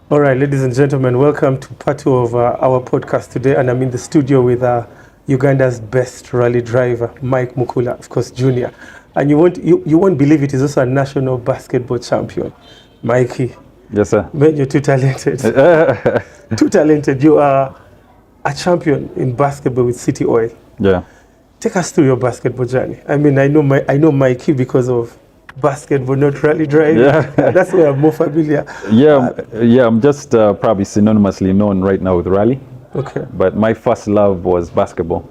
All right, ladies and gentlemen, welcome to part two of our podcast today. And I'm in the studio with Uganda's best rally driver, Mike Mukula, of course, Junior. And you won't believe it, he's also a national basketball champion. Mikey. Yes, sir. Man, you're too talented. Too talented. You are a champion in basketball with City Oil. Yeah. Take us through your basketball journey. I mean, I know Mikey because of basketball, not rally driving. Yeah. That's where I'm more familiar. Yeah, I'm just probably synonymously known right now with rally. Okay. But my first love was basketball.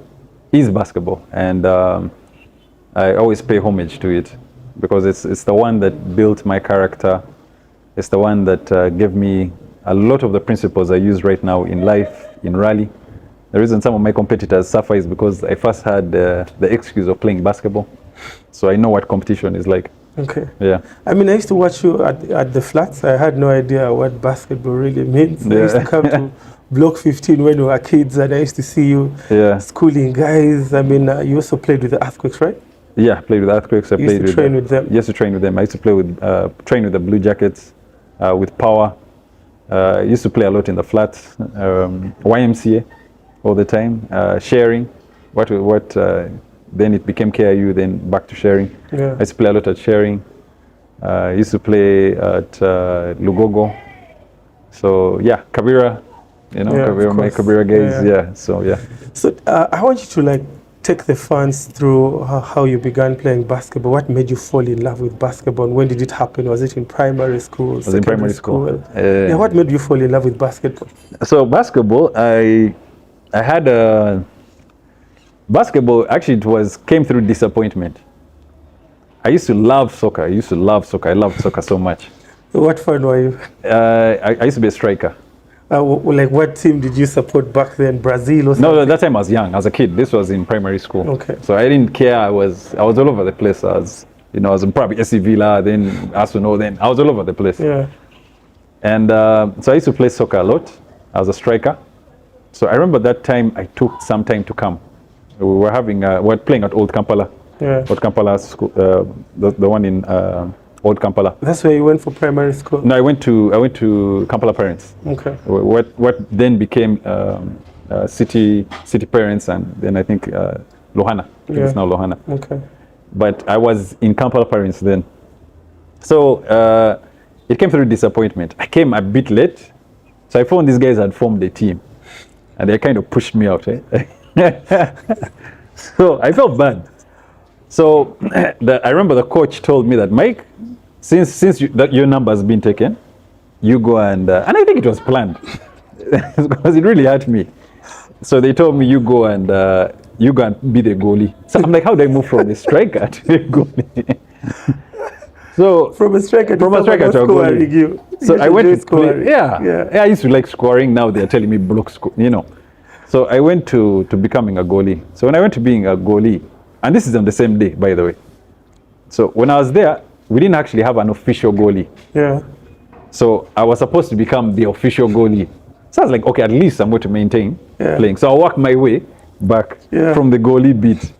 Is basketball. And I always pay homage to it because it's the one that built my character. It's the one that gave me a lot of the principles I use right now in life, in rally. The reason some of my competitors suffer is because I first had the excuse of playing basketball. So I know what competition is like. Okay. Yeah. I mean, I used to watch you at the flats. I had no idea what basketball really means. Yeah. I used to come to Block 15 when we were kids, and I used to see you schooling guys. I mean, you also played with the Earthquakes, right? Yeah, I played with Earthquakes. I used to train with them. Yes, to train with them. I used to play with train with the Blue Jackets, with Power. I used to play a lot in the flats, YMCA all the time, sharing. Then it became KIU, then back to sharing. Yeah. I used to play a lot at sharing. I used to play at Lugogo. So yeah, Kabira, my Kabira guys. Yeah. So I want you to take the fans through how you began playing basketball. What made you fall in love with basketball? When did it happen? Was it in primary school? Was in primary school. What made you fall in love with basketball? So basketball, I had a basketball. Actually, came through disappointment. I used to love soccer. I loved soccer so much. What fan were you? I used to be a striker. What team did you support back then? Brazil or something? No, that time I was young, as a kid. This was in primary school. Okay. So I didn't care. I was all over the place. I was in probably SC Villa, then Arsenal, then I was all over the place. Yeah. And so I used to play soccer a lot. I was a striker. So I remember that time I took some time to come. We were playing at Old Kampala. Yeah. Old Kampala school, the one in Old Kampala. That's where you went for primary school? No, I went to Kampala Parents. Okay. What then became City Parents, and then I think Lohana. It's now Lohana. Okay. But I was in Kampala Parents then. So it came through disappointment. I came a bit late. So I found these guys had formed a team. And they kind of pushed me out. So I felt bad. So I remember the coach told me that, Mike, since your number has been taken, you go and I think it was planned because it really hurt me. So they told me you go and be the goalie. So I'm like, how do I move from a striker to a goalie? So from a striker to a goalie. So I went to play. Yeah, I used to like scoring. Now they're telling me block score. So I went to becoming a goalie. So when I went to being a goalie, and this is on the same day, by the way. So when I was there, we didn't actually have an official goalie. Yeah. So I was supposed to become the official goalie. So I was like, okay, at least I'm going to maintain playing. So I worked my way back from the goalie beat.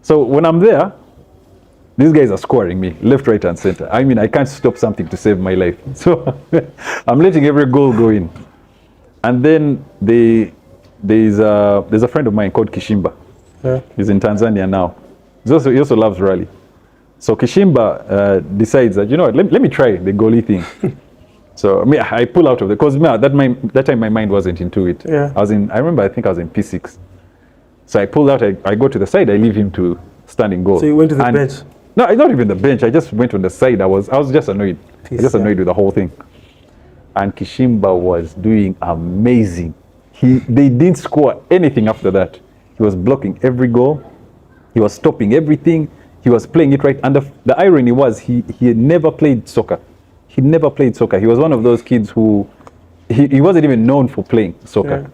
So when I'm there, these guys are scoring me left, right, and center. I mean, I can't stop something to save my life. So I'm letting every goal go in. And then there's a friend of mine called Kishimba. Yeah. He's in Tanzania now. He also loves rally. So Kishimba decides that, let me try the goalie thing. So I pull out of it because that time my mind wasn't into it. Yeah. I remember I think I was in P6. So I pulled out, I go to the side, I leave him to stand in goal. So you went to the bench? No, not even the bench. I just went on the side. I was just annoyed. Annoyed with the whole thing. And Kishimba was doing amazing. They didn't score anything after that. He was blocking every goal. He was stopping everything. He was playing it right. And the irony was he had never played soccer. He never played soccer. He was one of those kids who he wasn't even known for playing soccer. Yeah.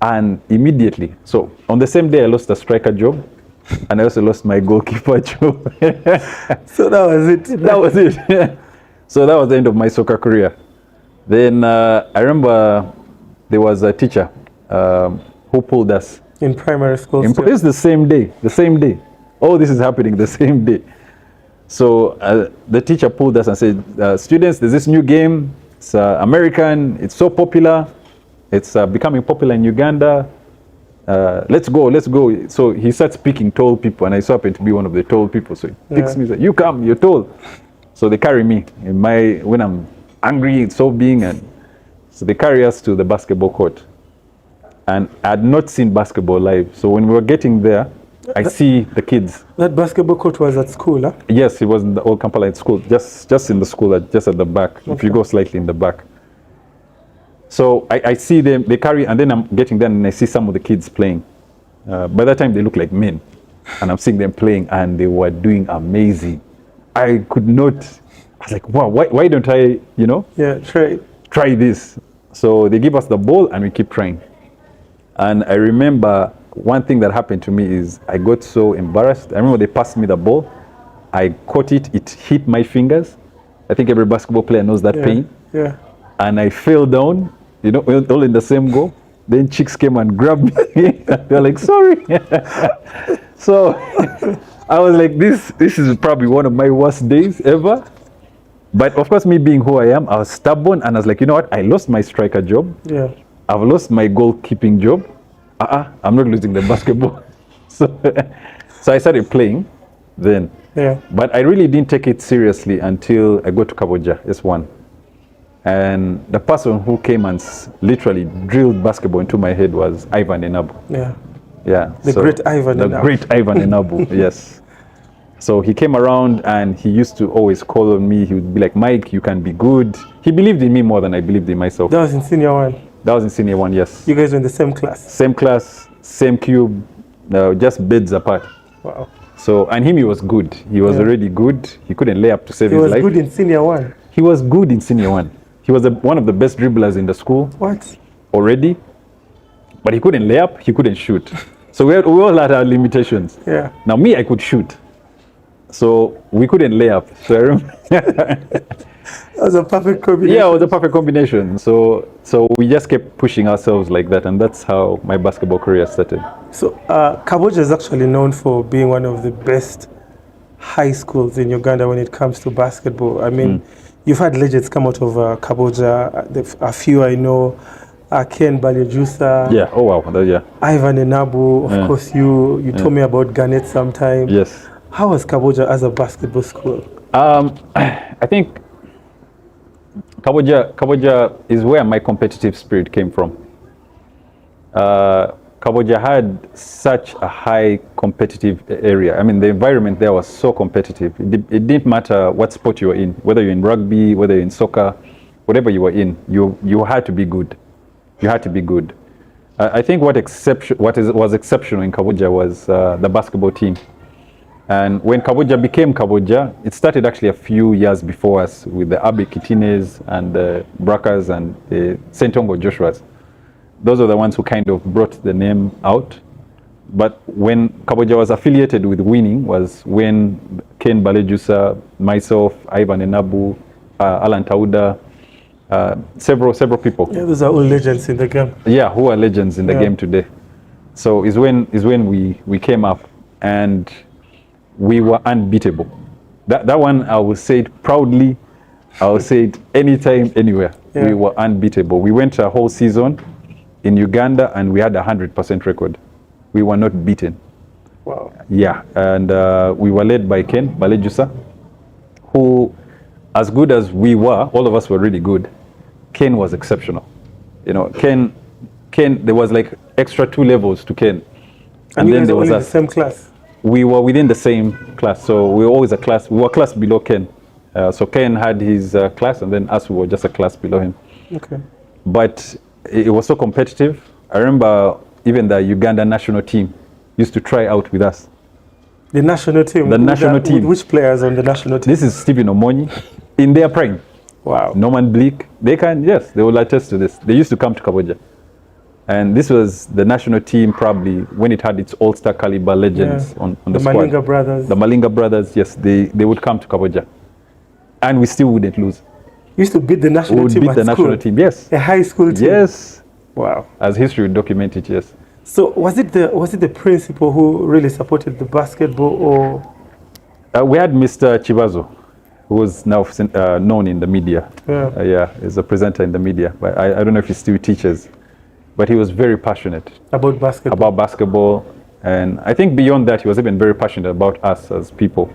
And immediately, so on the same day I lost the striker job, and I also lost my goalkeeper job. So that was it. That was it. So that was the end of my soccer career. Then I remember there was a teacher who pulled us. In primary school? It's the same day. All this is happening the same day. So the teacher pulled us and said, students, there's this new game. It's American. It's so popular. It's becoming popular in Uganda. Let's go, let's go. So he starts picking tall people, and I so happen to be one of the tall people. So he picks me, says, you come, you're tall. So they carry me when I'm angry, it's so big, and so they carry us to the basketball court. And I had not seen basketball live. So when we were getting there, I see the kids. That basketball court was at school, huh? Yes, it was in the old Kampala school, just in the school, just at the back. Okay. If you go slightly in the back. So I see them, they carry, and then I'm getting there and I see some of the kids playing. By that time, they look like men. And I'm seeing them playing, and they were doing amazing. I could not, I was like, wow, why don't I, try this? So they give us the ball, and we keep trying. And I remember one thing that happened to me is I got so embarrassed. I remember they passed me the ball. I caught it. It hit my fingers. I think every basketball player knows that pain. Yeah. And I fell down, all in the same goal. Then chicks came and grabbed me. They're like, sorry. So I was like, this is probably one of my worst days ever. But of course, me being who I am, I was stubborn, and I was like, you know what? I lost my striker job. Yeah. I've lost my goalkeeping job. I'm not losing the basketball. So I started playing then. Yeah. But I really didn't take it seriously until I got to Kaboja, S1. And the person who came and literally drilled basketball into my head was Ivan Enabu. Yeah. Yeah. The great Ivan Enabu. The great Ivan Enabu, yes. So he came around, and he used to always call on me. He would be like, Mike, you can be good. He believed in me more than I believed in myself. That was in senior one? That was in senior one, yes. You guys were in the same class? Same class, same cube, just beds apart. Wow. So, and he was good. He was already good. He couldn't lay up to save his life. He was good in senior one? He was good in senior one. He was one of the best dribblers in the school. What? Already. But he couldn't lay up, he couldn't shoot. So we all had our limitations. Yeah. Now me, I could shoot. So we couldn't lay up. So I remember that was a perfect combination. Yeah, it was a perfect combination. So we just kept pushing ourselves like that, and that's how my basketball career started. So Kaboja is actually known for being one of the best high schools in Uganda when it comes to basketball. I mean, you've had legends come out of Kaboja. A few I know. Ken Balejusa. Yeah. Oh wow. Yeah. Ivan Enabu. Of course, you told me about Garnett sometime. Yes. How was Kaboja as a basketball school? I think Kaboja is where my competitive spirit came from. Kaboja had such a high competitive area. I mean, the environment there was so competitive. It didn't matter what sport you were in, whether you're in rugby, whether you're in soccer, whatever you were in, you had to be good. You had to be good. I think what was exceptional in Kaboja was the basketball team. And when Kaboja became Kaboja, it started actually a few years before us with the Abe Kitines and the Brakas and the Sentongo Joshuas. Those are the ones who kind of brought the name out. But when Kaboja was affiliated with winning was when Ken Balejusa, myself, Ivan Enabu, Alan Tauda, several people. Yeah, those are all legends in the game. Yeah, who are legends in the game today. So is when we came up, and we were unbeatable. That one I will say it proudly. I will say it anytime, anywhere. Yeah. We were unbeatable. We went a whole season in Uganda, and we had 100% record. We were not beaten. Wow. Yeah, and we were led by Ken Balejusa, who, as good as we were, all of us were really good. Ken was exceptional. Ken, there was like extra 2 levels to Ken. And then there was the same class? We were within the same class, so we were always we were a class below Ken. So Ken had his class, and then us, we were just a class below him. Okay. But it was so competitive. I remember even the Uganda national team used to try out with us. The national team? The national team. With which players on the national team? This is Stephen Omonyi in their prime. Wow. Norman Bleak. They will attest to this. They used to come to Kaboja. And this was the national team probably when it had its all-star caliber legends on the squad. The Malinga brothers. The Malinga brothers, yes, they would come to Kaboja. And we still wouldn't lose. You used to beat the national team We would beat the national team, yes. A high school team? Yes. Wow. As history would document it, yes. So was it the principal who really supported the basketball, or? We had Mr. Chibazo. who was now known in the media. Yeah. He's a presenter in the media. But I don't know if he still teaches. But he was very passionate About basketball. about basketball. And I think beyond that, he was even very passionate about us as people.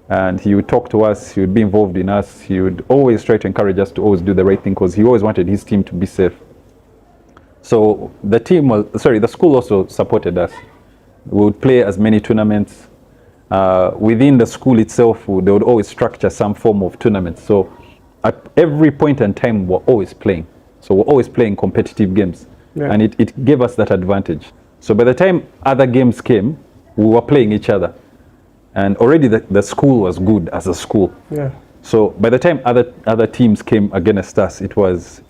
And he would talk to us, he would be involved in us, he would always try to encourage us to always do the right thing because he always wanted his team to be safe. So the school also supported us. We would play as many tournaments. Within the school itself, they would always structure some form of tournament. So at every point in time, we're always playing. So we're always playing competitive games. Yeah. And it gave us that advantage. So by the time other games came, we were playing each other. And already the school was good as a school. Yeah. So by the time other teams came against us, it was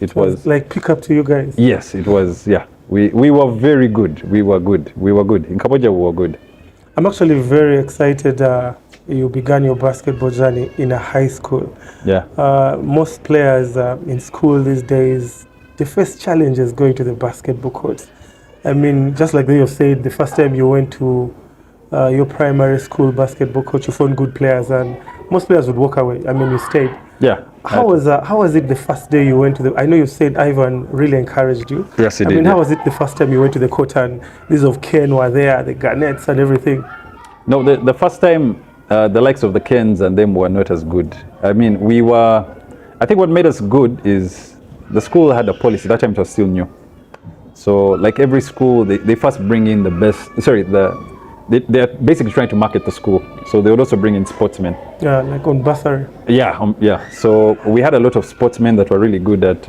like pick up to you guys. Yes, it was. Yeah, we were very good. We were good. In Cambodia, we were good. I'm actually very excited. You began your basketball journey in a high school. Yeah. Most players in school these days, the first challenge is going to the basketball court. I mean, just like you said, the first time you went to your primary school basketball coach, you found good players, and most players would walk away. I mean, you stayed. Yeah. How was it the first day you went to the? I know you said Ivan really encouraged you. Yes, he did. I mean, how was it the first time you went to the court and these of Ken were there, the Garnets and everything? No, the first time the likes of the Kens and them were not as good. I mean, I think what made us good is the school had a policy. That time it was still new. So like every school, they first bring in the best. Sorry, they're basically trying to market the school. So they would also bring in sportsmen. Yeah, like on bursary. Yeah, yeah. So we had a lot of sportsmen that were really good at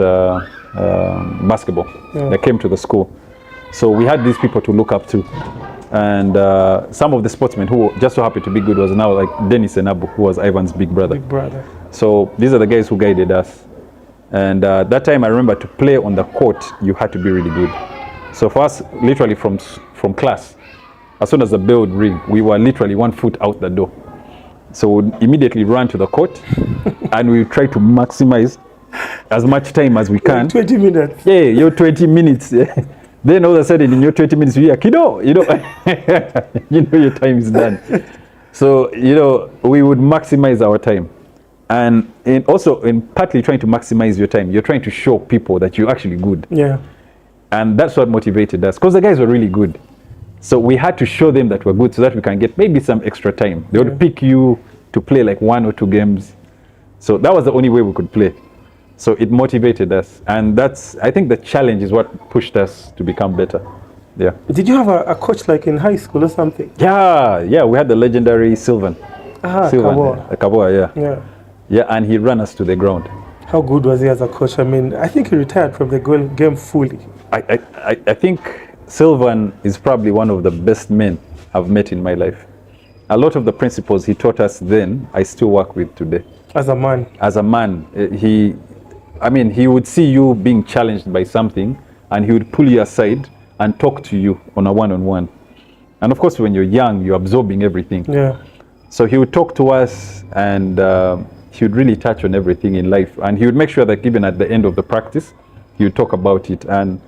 basketball that came to the school. So we had these people to look up to. And some of the sportsmen who just so happened to be good was now like Dennis Enabu, who was Ivan's big brother. Big brother. So these are the guys who guided us. And that time I remember to play on the court, you had to be really good. So for us, literally from class, as soon as the bell would ring, we were literally 1 foot out the door. So we'd immediately run to the court and we would try to maximize as much time as we can. 20 minutes. Yeah, your 20 minutes. Yeah. Then all of a sudden in your 20 minutes, we are kiddo, you know your time is done. So, we would maximize our time. And also in partly trying to maximize your time, you're trying to show people that you're actually good. Yeah. And that's what motivated us, because the guys were really good. So we had to show them that we're good so that we can get maybe some extra time. They would pick you to play like 1 or 2 games. So that was the only way we could play. So it motivated us. And I think the challenge is what pushed us to become better. Yeah. Did you have a coach like in high school or something? Yeah, we had the legendary Sylvan. Kaboa, Yeah. Yeah, and he ran us to the ground. How good was he as a coach? I mean, I think he retired from the game fully. I think Sylvan is probably one of the best men I've met in my life. A lot of the principles he taught us then, I still work with today. As a man? As a man. He would see you being challenged by something and he would pull you aside and talk to you on a one-on-one. And of course, when you're young, you're absorbing everything. Yeah. So he would talk to us and he would really touch on everything in life. And he would make sure that even at the end of the practice, he would talk about it. And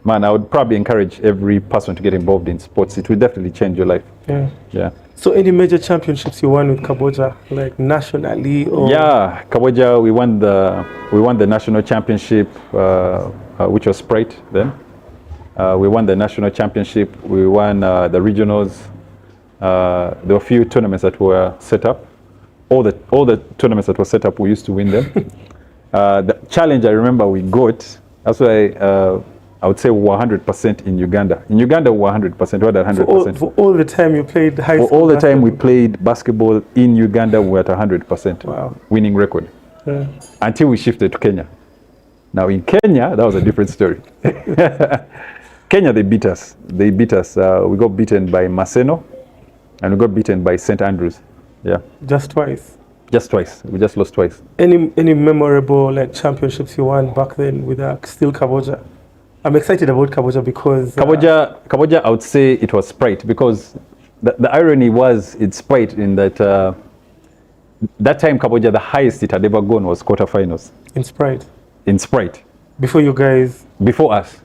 man, I would probably encourage every person to get involved in sports. It will definitely change your life. Yeah. So any major championships you won with Cambodia, like nationally or? Yeah, Cambodia, we won the national championship, which was Sprite then. We won the national championship. We won the regionals. There were a few tournaments that were set up. All the tournaments that were set up, we used to win them. The challenge I remember we got, that's why I would say we were 100% in Uganda. In Uganda, we were 100%. We had 100%. For all the time you played high school? For all the time we played basketball in Uganda, we were at 100%. Wow. Winning record. Yeah. Until we shifted to Kenya. Now in Kenya, that was a different story. Kenya, they beat us. We got beaten by Maseno and we got beaten by St. Andrews. Yeah. Just twice? Just twice. We just lost twice. Any memorable championships you won back then with still Cambodia? I'm excited about Cambodia because... Cambodia, I would say it was Sprite because the irony was it's Sprite in that that time Cambodia, the highest it had ever gone was quarterfinals. In Sprite? In Sprite. Before you guys? Before us.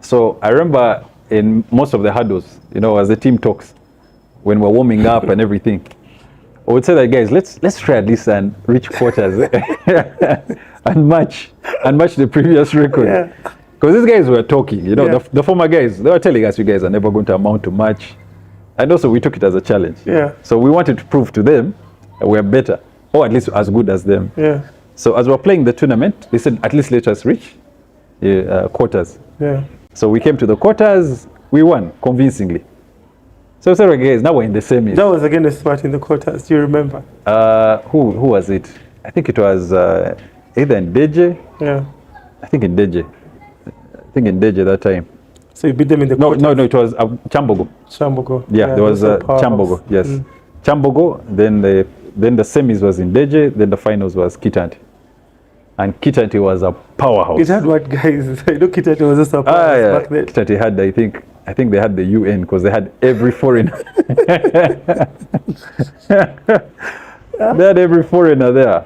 So I remember in most of the huddles, as the team talks, when we're warming up and everything, I would say that, guys, let's try at least and reach quarters and match the previous record. Yeah. Because these guys were talking, Yeah. the former guys, they were telling us, you guys are never going to amount to much. And also we took it as a challenge. Yeah. So we wanted to prove to them that we're better, or at least as good as them. Yeah. So as we're playing the tournament, they said, at least let us reach quarters. Yeah. So we came to the quarters, we won convincingly. So sorry guys, now we're in the semis. That was against what in the quarters? Do you remember? Who was it? I think it was either in Deje. Yeah. I think in Deje that time. So you beat them in the quarters? No, it was Chambogo. Chambogo. Yeah, there was Chambogo. Yes, Chambogo. Then the semis was in Deje. Then the finals was Kitante, and Kitante was a powerhouse. It had what, guys? I know Kitante was just a powerhouse back then. Kitante had, I think they had the UN because they had every foreigner. They had every foreigner there.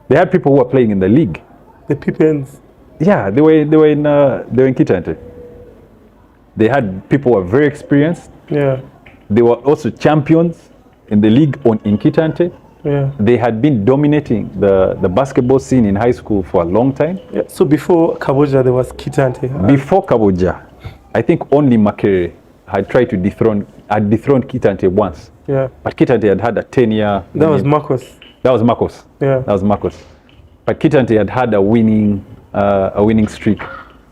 They had people who were playing in the league. The Pippins. Yeah, they were in Kitante. They had people who were very experienced. Yeah. They were also champions in the league in Kitante. Yeah. They had been dominating the basketball scene in high school for a long time. Yeah. So before Kaboja, there was Kitante. Before Kaboja, I think only Makere had tried to dethrone Kitante once. Yeah. But Kitante had a 10-year. That was Marcos. That was Marcos. Yeah. That was Marcos. But Kitante had a winning streak.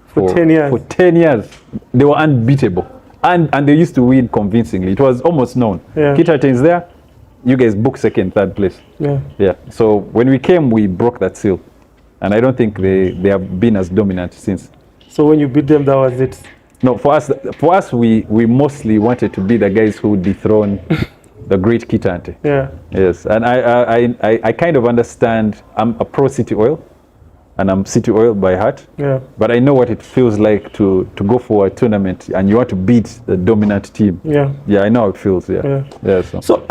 For 10 years. For 10 years. They were unbeatable. And they used to win convincingly. It was almost known. Yeah. Kitante is there. You guys book second, third place. Yeah. Yeah. So when we came, we broke that seal. And I don't think they have been as dominant since. So when you beat them, that was it? No, for us, we mostly wanted to be the guys who dethrone the great Kitante. Yeah. Yes, and I kind of understand. I'm a pro City Oil, and I'm City Oil by heart. Yeah. But I know what it feels like to go for a tournament and you want to beat the dominant team. Yeah. Yeah, I know how it feels. Yeah. Yeah. Yeah. So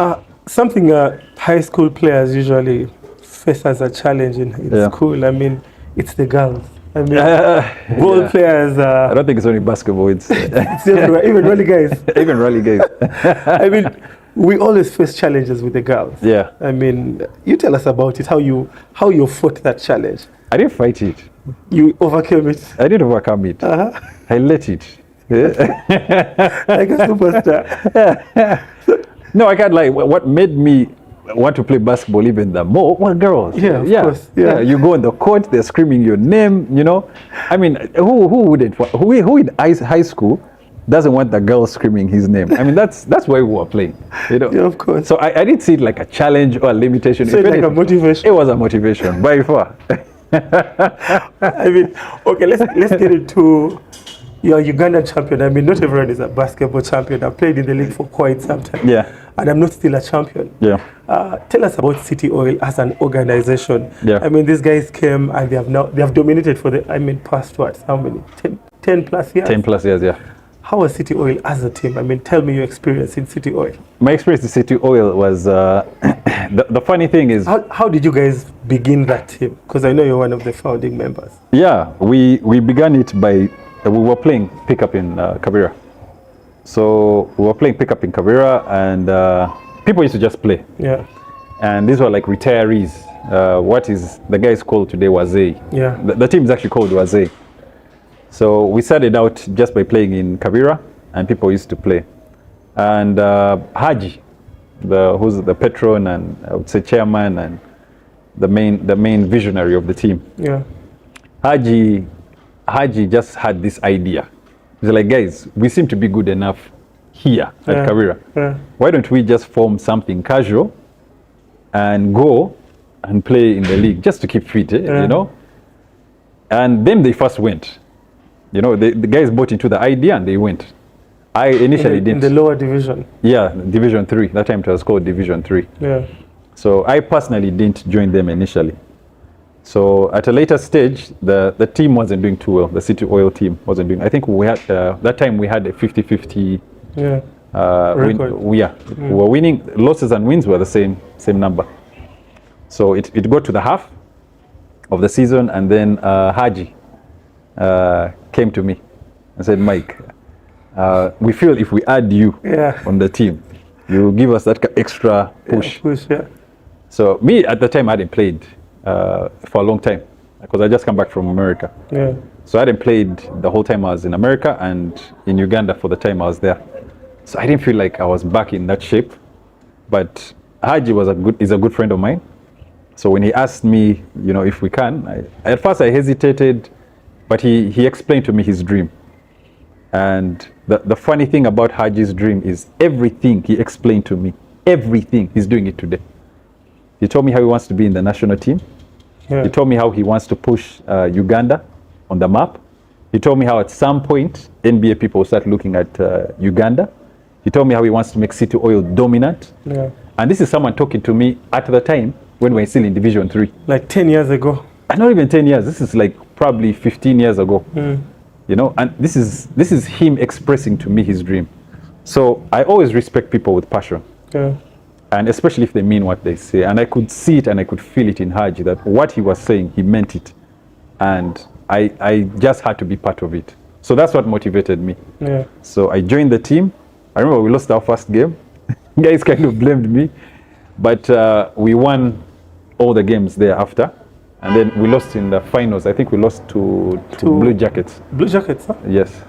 something high school players usually face as a challenge in school. I mean, it's the girls. I mean, ball players. I don't think it's only basketball. It's everywhere, even rally guys. Even rally guys. I mean, we always face challenges with the girls. Yeah. I mean, you tell us about it. How you fought that challenge? I didn't fight it. You overcame it. I didn't overcome it. I let it. Like a superstar. No, I can't lie. What made me want to play basketball even the more were girls. Yeah, of course. Yeah. You go on the court, they're screaming your name. I mean, who wouldn't? Who in high school doesn't want the girl screaming his name? I mean, that's why we were playing. Yeah, of course. So I didn't see it like a challenge or a limitation. So it's like a motivation. It was a motivation by far. I mean, okay, let's get into your Ugandan champion. I mean, not everyone is a basketball champion. I've played in the league for quite some time. Yeah. And I'm not still a champion. Yeah. Tell us about City Oil as an organization. Yeah. I mean, these guys came and they have dominated for past what? How many? 10 plus years? 10 plus years, yeah. How was City Oil as a team? I mean, tell me your experience in City Oil. My experience in City Oil was, the funny thing is... How did you guys begin that team? Because I know you're one of the founding members. Yeah, we began it by, we were playing pickup in Kavira. So we were playing pickup in Kavira and people used to just play. Yeah. And these were like retirees. What is the guys called today Wazee. Yeah. The team is actually called Wazee. So we started out just by playing in Kavira and people used to play. And Haji, who's the patron and I would say chairman and the main visionary of the team. Yeah. Haji just had this idea. He's like, guys, we seem to be good enough here at Kavira. Yeah. Why don't we just form something casual and go and play in the league just to keep fit, And then they first went. The guys bought into the idea and they went. I initially didn't. In the lower division? Yeah, Division 3. That time it was called Division 3. Yeah. So I personally didn't join them initially. So at a later stage, the team wasn't doing too well. The City Oil team wasn't doing. I think we had that time we had a 50-50. Yeah. We were winning. Losses and wins were the same number. So it got to the half of the season, and then Haji came to me and said, Mike, we feel if we add you on the team, you give us that extra push. So me at the time I hadn't played for a long time because I just come back from America. Yeah. So I hadn't played the whole time I was in America and in Uganda for the time I was there. So I didn't feel like I was back in that shape. But Haji is a good friend of mine. So when he asked me, if we can, at first I hesitated, but he explained to me his dream. And the funny thing about Haji's dream is everything he explained to me, everything, he's doing it today. He told me how he wants to be in the national team. Yeah. He told me how he wants to push Uganda on the map. He told me how at some point NBA people will start looking at Uganda. He told me how he wants to make City Oil dominant. Yeah. And this is someone talking to me at the time when we were still in Division 3. Like 10 years ago. And not even 10 years. This is like probably 15 years ago. And this is him expressing to me his dream. So I always respect people with passion. Yeah. And especially if they mean what they say. And I could see it and I could feel it in Haji that what he was saying, he meant it. And I just had to be part of it. So that's what motivated me. Yeah. So I joined the team. I remember we lost our first game. Guys kind of blamed me. But we won all the games thereafter. And then we lost in the finals. I think we lost to Blue Jackets. Blue Jackets, huh? Yes.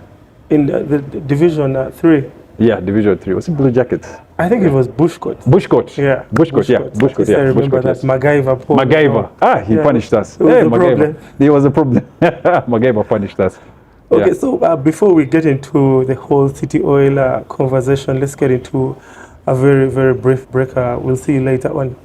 In the Division 3. Yeah, Division 3. Was it Blue Jackets? I think it was Bushcoat. Bushcoat. Yeah. Bushcoat, yeah. Bushcoat, yeah. I remember Bushcoat, that. yes. MacGyver. Paul, MacGyver. He punished us. It was a MacGyver. problem. There was a problem. MacGyver punished us. Okay, Yeah. so before we get into the whole City Oil conversation, let's get into a very, very brief break. We'll see you later on.